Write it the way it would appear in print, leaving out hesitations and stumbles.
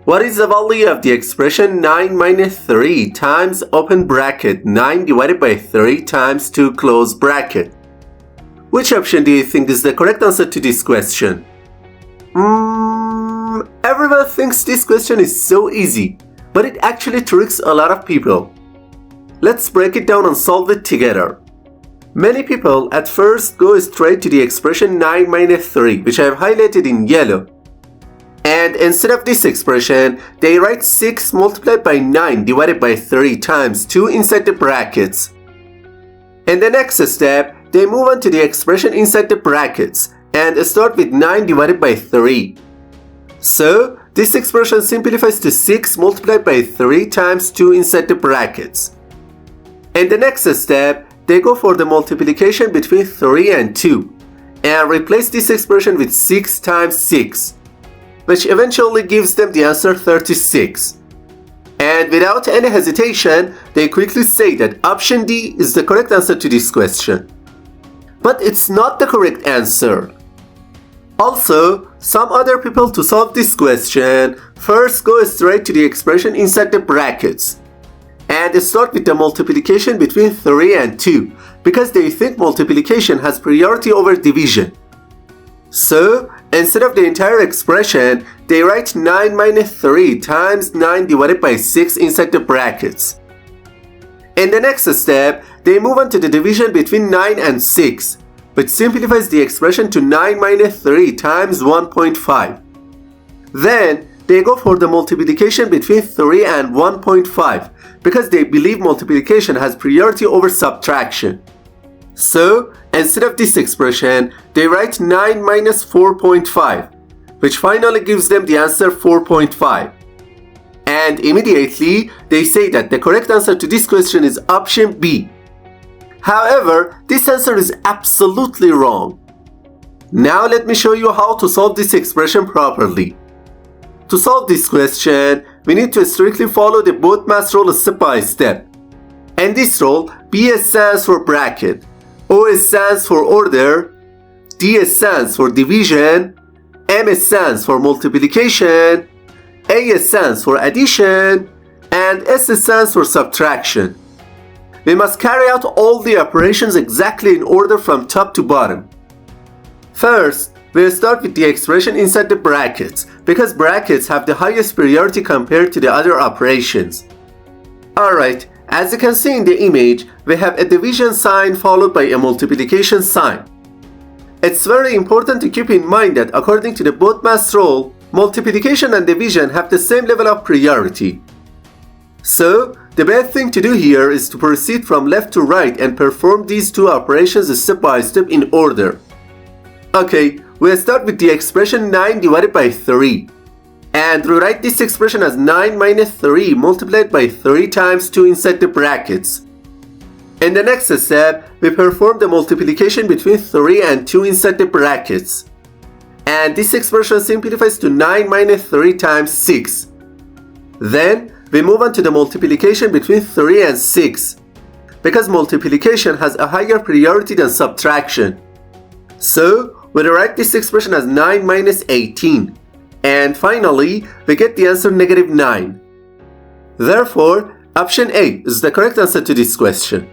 What is the value of the expression 9 minus 3 times open bracket 9 divided by 3 times 2 close bracket? Which option do you think is the correct answer to this question? Everyone thinks this question is so easy, but it actually tricks a lot of people. Let's break it down and solve it together. Many people at first go straight to the expression 9 minus 3, which I have highlighted in yellow. And instead of this expression, they write 6 multiplied by 9 divided by 3 times 2 inside the brackets. In the next step, they move on to the expression inside the brackets and start with 9 divided by 3. So, this expression simplifies to 6 multiplied by 3 times 2 inside the brackets. In the next step, they go for the multiplication between 3 and 2 and replace this expression with 6 times 6, which eventually gives them the answer 36. And without any hesitation, they quickly say that option D is the correct answer to this question. But it's not the correct answer. Also, some other people to solve this question first go straight to the expression inside the brackets and start with the multiplication between 3 and 2 because they think multiplication has priority over division. So, instead of the entire expression, they write 9 minus 3 times 9 divided by 6 inside the brackets. In the next step, they move on to the division between 9 and 6, which simplifies the expression to 9 minus 3 times 1.5. Then, they go for the multiplication between 3 and 1.5 because they believe multiplication has priority over subtraction. So, instead of this expression, they write 9 minus 4.5, which finally gives them the answer 4.5. And immediately, they say that the correct answer to this question is option B. However, this answer is absolutely wrong. Now let me show you how to solve this expression properly. To solve this question, we need to strictly follow the BODMAS rule step by step. In this rule, B stands for bracket, O stands for order, D stands for division, M stands for multiplication, A stands for addition, and S stands for subtraction. We must carry out all the operations exactly in order from top to bottom. First, we'll start with the expression inside the brackets because brackets have the highest priority compared to the other operations. Alright, as you can see in the image, we have a division sign followed by a multiplication sign. It's very important to keep in mind that according to the BODMAS rule, multiplication and division have the same level of priority. So, the best thing to do here is to proceed from left to right and perform these two operations step by step in order. Okay, we'll start with the expression 9 divided by 3. And rewrite this expression as 9 minus 3 multiplied by 3 times 2 inside the brackets. In the next step, we perform the multiplication between 3 and 2 inside the brackets. And this expression simplifies to 9 minus 3 times 6. Then, we move on to the multiplication between 3 and 6, because multiplication has a higher priority than subtraction. So, we rewrite this expression as 9 minus 18. And finally, we get the answer -9. Therefore, option A is the correct answer to this question.